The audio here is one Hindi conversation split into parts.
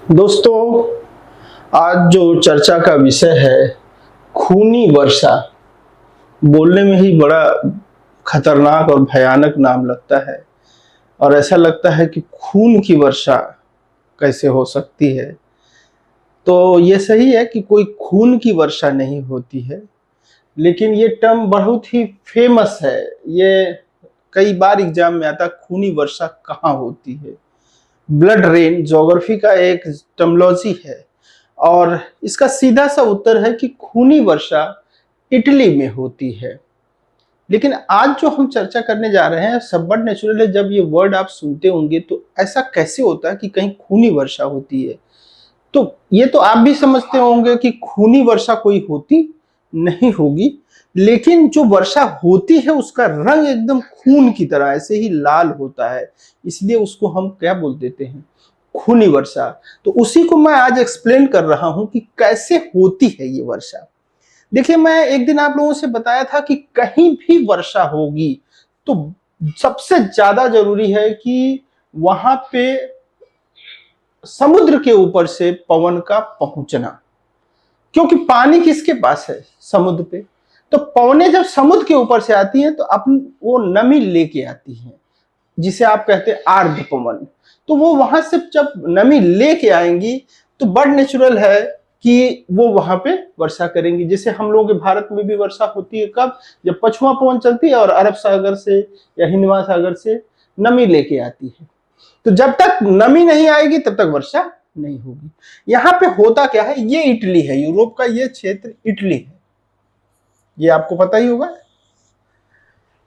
दोस्तों, आज जो चर्चा का विषय है खूनी वर्षा। बोलने में ही बड़ा खतरनाक और भयानक नाम लगता है और ऐसा लगता है कि खून की वर्षा कैसे हो सकती है। तो ये सही है कि कोई खून की वर्षा नहीं होती है, लेकिन ये टर्म बहुत ही फेमस है। ये कई बार एग्जाम में आता, खूनी वर्षा कहाँ होती है। ब्लड रेन ज्योग्राफी का एक टर्मिनोलॉजी है और इसका सीधा सा उत्तर है कि खूनी वर्षा इटली में होती है। लेकिन आज जो हम चर्चा करने जा रहे हैं सब बट नेचुरल है। जब ये वर्ड आप सुनते होंगे तो ऐसा कैसे होता है कि कहीं खूनी वर्षा होती है। तो ये तो आप भी समझते होंगे कि खूनी वर्षा कोई होती नहीं होगी, लेकिन जो वर्षा होती है उसका रंग एकदम खून की तरह ऐसे ही लाल होता है, इसलिए उसको हम क्या बोल देते हैं, खूनी वर्षा। तो उसी को मैं आज एक्सप्लेन कर रहा हूं कि कैसे होती है ये वर्षा। देखिए, मैं एक दिन आप लोगों से बताया था कि कहीं भी वर्षा होगी तो सबसे ज्यादा जरूरी है कि वहां पे समुद्र के ऊपर से पवन का पहुंचना, क्योंकि पानी किसके पास है, समुद्र पे। तो पवनें जब समुद्र के ऊपर से आती हैं तो अपन वो नमी लेके आती हैं, जिसे आप कहते हैं आर्द्र पवन। तो वो वहां से जब नमी लेके आएंगी तो बड़ नेचुरल है कि वो वहां पे वर्षा करेंगी। जैसे हम लोगों के भारत में भी वर्षा होती है कब, जब पछुआ पवन चलती है और अरब सागर से या हिंद महासागर से नमी लेके आती है। तो जब तक नमी नहीं आएगी तब तक वर्षा नहीं होगी। यहां पे होता क्या है, ये इटली है, यूरोप का ये क्षेत्र इटली है, ये आपको पता ही होगा।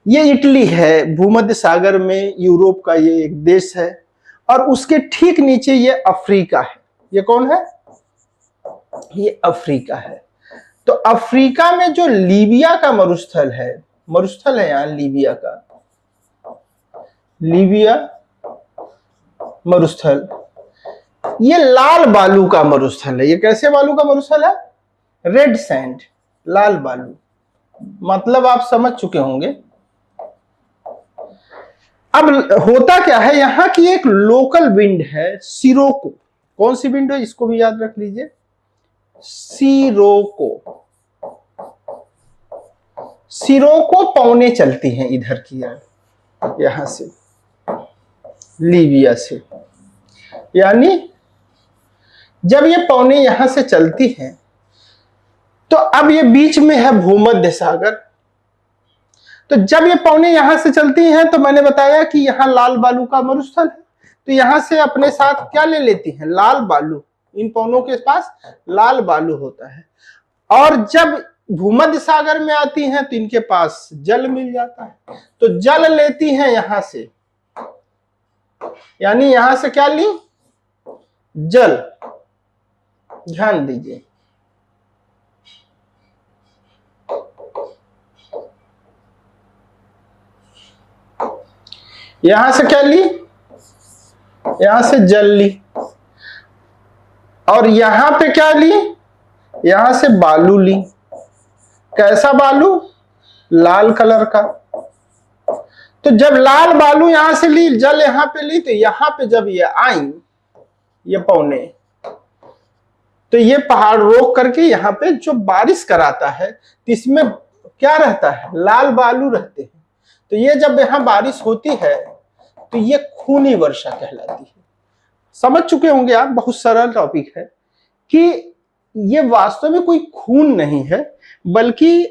ये इटली है, भूमध्य सागर में यूरोप का ये एक देश है और उसके ठीक नीचे ये अफ्रीका है। ये कौन है, ये अफ्रीका है। तो अफ्रीका में जो लीबिया का मरुस्थल है यहाँ लीबिया का, लीबिया मरुस्थल, ये लाल बालू का मरुस्थल है। ये कैसे बालू का मरुस्थल है, रेड सैंड, लाल बालू। मतलब आप समझ चुके होंगे। अब होता क्या है, यहां की एक लोकल विंड है सिरोको। कौन सी विंड है, इसको भी याद रख लीजिए, सिरोको। सिरोको पौने चलती हैं इधर की यार, यहां से, लीबिया से। यानी जब ये पौने यहां से चलती हैं तो अब ये बीच में है भूमध्य सागर। तो जब ये पौने यहां से चलती हैं तो मैंने बताया कि यहां लाल बालू का मरुस्थल है, तो यहां से अपने साथ क्या ले लेती हैं, लाल बालू। इन पौनों के पास लाल बालू होता है और जब भूमध्य सागर में आती हैं तो इनके पास जल मिल जाता है। तो जल लेती हैं यहां से, यानी यहां से क्या ली, जल। ध्यान दीजिए, यहां से क्या ली, यहां से जल ली और यहां पे क्या ली, यहां से बालू ली। कैसा बालू, लाल कलर का। तो जब लाल बालू यहां से ली, जल यहां पे ली, तो यहां पे जब ये आई, ये पौने, तो ये पहाड़ रोक करके यहां पे जो बारिश कराता है, तो इसमें क्या रहता है, लाल बालू रहते हैं। तो ये जब यहां बारिश होती है तो ये खूनी वर्षा कहलाती है। समझ चुके होंगे आप, बहुत सरल टॉपिक है कि ये वास्तव में कोई खून नहीं है, बल्कि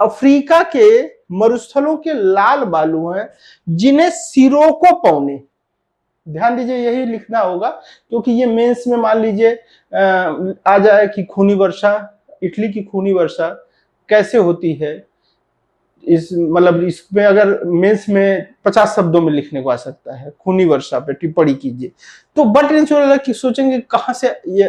अफ्रीका के मरुस्थलों के लाल बालू हैं जिन्हें सिरोको पौने। ध्यान दीजिए, यही लिखना होगा, क्योंकि ये मेंस में मान लीजिए आ जाए कि खूनी वर्षा, इटली की खूनी वर्षा कैसे होती है। इस मतलब इसमें अगर मेंस में 50 शब्दों में लिखने को आ सकता है, खूनी वर्षा पे टिप्पणी कीजिए। तो बट नेचुरल कि सोचेंगे कहां से ये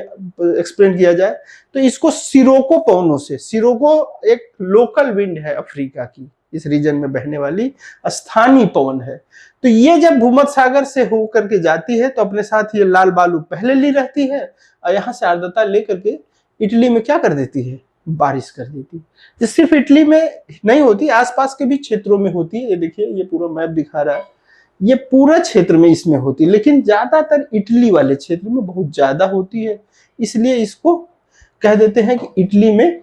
एक्सप्लेन किया जाए, तो इसको सिरोको पवनों से, सिरोको एक लोकल विंड है अफ्रीका की, इस रीजन में बहने वाली स्थानीय पवन है। तो ये जब भूमध्य सागर से होकर के जाती है तो अपने साथ ये लाल बालू पहले ली रहती है और यहां से आर्द्रता लेकर के इटली में क्या कर देती है, बारिश कर देती है। ये सिर्फ इटली में नहीं होती, आसपास के भी क्षेत्रों में होती है। ये देखिए, ये पूरा मैप दिखा रहा है ये पूरा क्षेत्र में इसमें होती है, लेकिन ज्यादातर इटली वाले क्षेत्र में बहुत ज्यादा होती है, इसलिए इसको कह देते हैं कि इटली में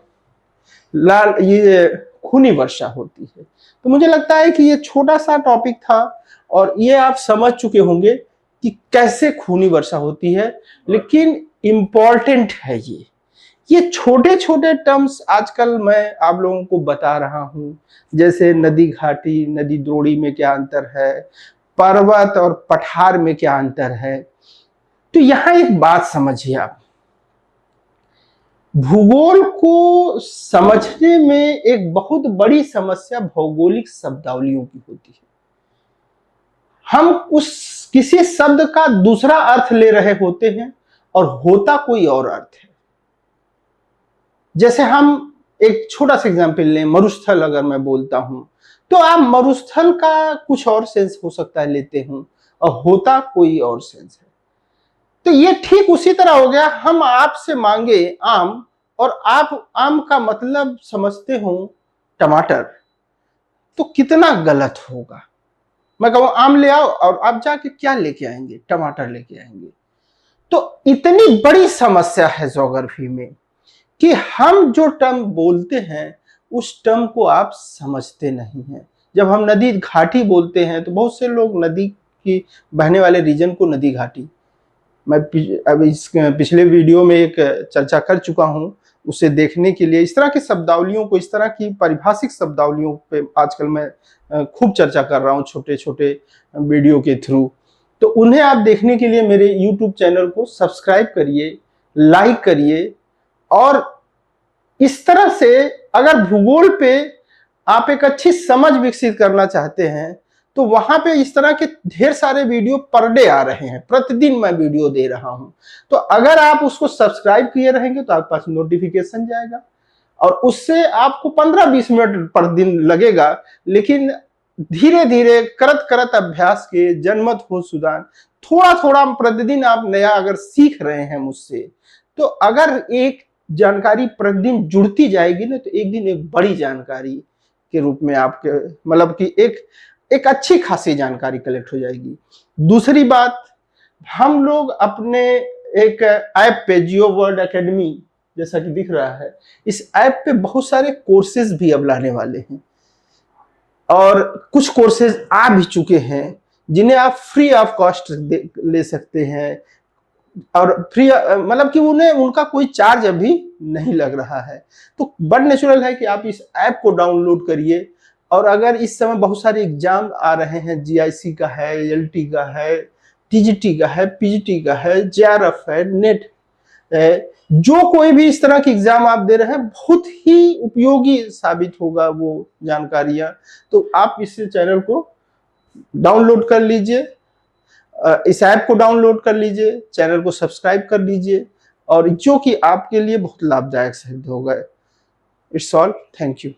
लाल ये खूनी वर्षा होती है। तो मुझे लगता है कि ये छोटा सा टॉपिक था और ये आप समझ चुके होंगे कि कैसे खूनी वर्षा होती है, लेकिन इम्पॉर्टेंट है ये छोटे छोटे टर्म्स आजकल मैं आप लोगों को बता रहा हूं, जैसे नदी घाटी, नदी द्रोणी में क्या अंतर है, पर्वत और पठार में क्या अंतर है। तो यहां एक बात समझिए आप, भूगोल को समझने में एक बहुत बड़ी समस्या भौगोलिक शब्दावलियों की होती है। हम उस किसी शब्द का दूसरा अर्थ ले रहे होते हैं और होता कोई और अर्थ है। जैसे हम एक छोटा सा एग्जांपल लें, मरुस्थल अगर मैं बोलता हूं तो आप मरुस्थल का कुछ और सेंस हो सकता है लेते हूं और होता कोई और सेंस है। तो ये ठीक उसी तरह हो गया, हम आपसे मांगे आम और आप आम का मतलब समझते हो टमाटर, तो कितना गलत होगा। मैं कहूं आम ले आओ और आप जाके क्या लेके आएंगे, टमाटर लेके आएंगे। तो इतनी बड़ी समस्या है ज्योग्राफी में कि हम जो टर्म बोलते हैं उस टर्म को आप समझते नहीं हैं। जब हम नदी घाटी बोलते हैं तो बहुत से लोग नदी की बहने वाले रीजन को नदी घाटी, मैं अब इस पिछले वीडियो में एक चर्चा कर चुका हूं, उसे देखने के लिए इस तरह की शब्दावलियों को, इस तरह की पारिभाषिक शब्दावलियों पे आजकल मैं खूब चर्चा कर रहा हूं छोटे छोटे वीडियो के थ्रू। तो उन्हें आप देखने के लिए मेरे YouTube चैनल को सब्सक्राइब करिए, लाइक करिए। और इस तरह से अगर भूगोल पे आप एक अच्छी समझ विकसित करना चाहते हैं तो वहां पे इस तरह के ढेर सारे वीडियो पर डे आ रहे हैं, प्रतिदिन मैं वीडियो दे रहा हूं। तो अगर आप उसको सब्सक्राइब किए रहेंगे तो आपके पास नोटिफिकेशन जाएगा और उससे आपको 15-20 मिनट पर दिन लगेगा, लेकिन धीरे धीरे करत करत अभ्यास के जनमत हो सुदान, थोड़ा थोड़ा प्रतिदिन आप नया अगर सीख रहे हैं मुझसे, तो अगर एक जानकारी प्रतिदिन जुड़ती जाएगी ना तो एक दिन एक बड़ी जानकारी के रूप में आपके मतलब कि एक अच्छी खासी जानकारी कलेक्ट हो जाएगी। दूसरी बात, हम लोग अपने एक ऐप पे जियो वर्ल्ड एकेडमी जैसा कि दिख रहा है, इस ऐप पे बहुत सारे कोर्सेज भी अब लाने वाले हैं और कुछ कोर्सेज आ भी चुके हैं जिन्हें आप फ्री ऑफ कॉस्ट ले सकते हैं और फ्री मतलब कि उन्हें उनका कोई चार्ज अभी नहीं लग रहा है। तो बड़ नेचुरल है कि आप इस ऐप को डाउनलोड करिए। और अगर इस समय बहुत सारे एग्जाम आ रहे हैं, जीआईसी का है, एलटी का है, टीजीटी का है, पीजीटी का है, जेआरएफ है, नेट है, जो कोई भी इस तरह की एग्जाम आप दे रहे हैं बहुत ही उपयोगी साबित होगा वो जानकारियां। तो आप इस चैनल को डाउनलोड कर लीजिए, इस ऐप को डाउनलोड कर लीजिए, चैनल को सब्सक्राइब कर लीजिए और जो कि आपके लिए बहुत लाभदायक सिद्ध होगा। It's all, thank you.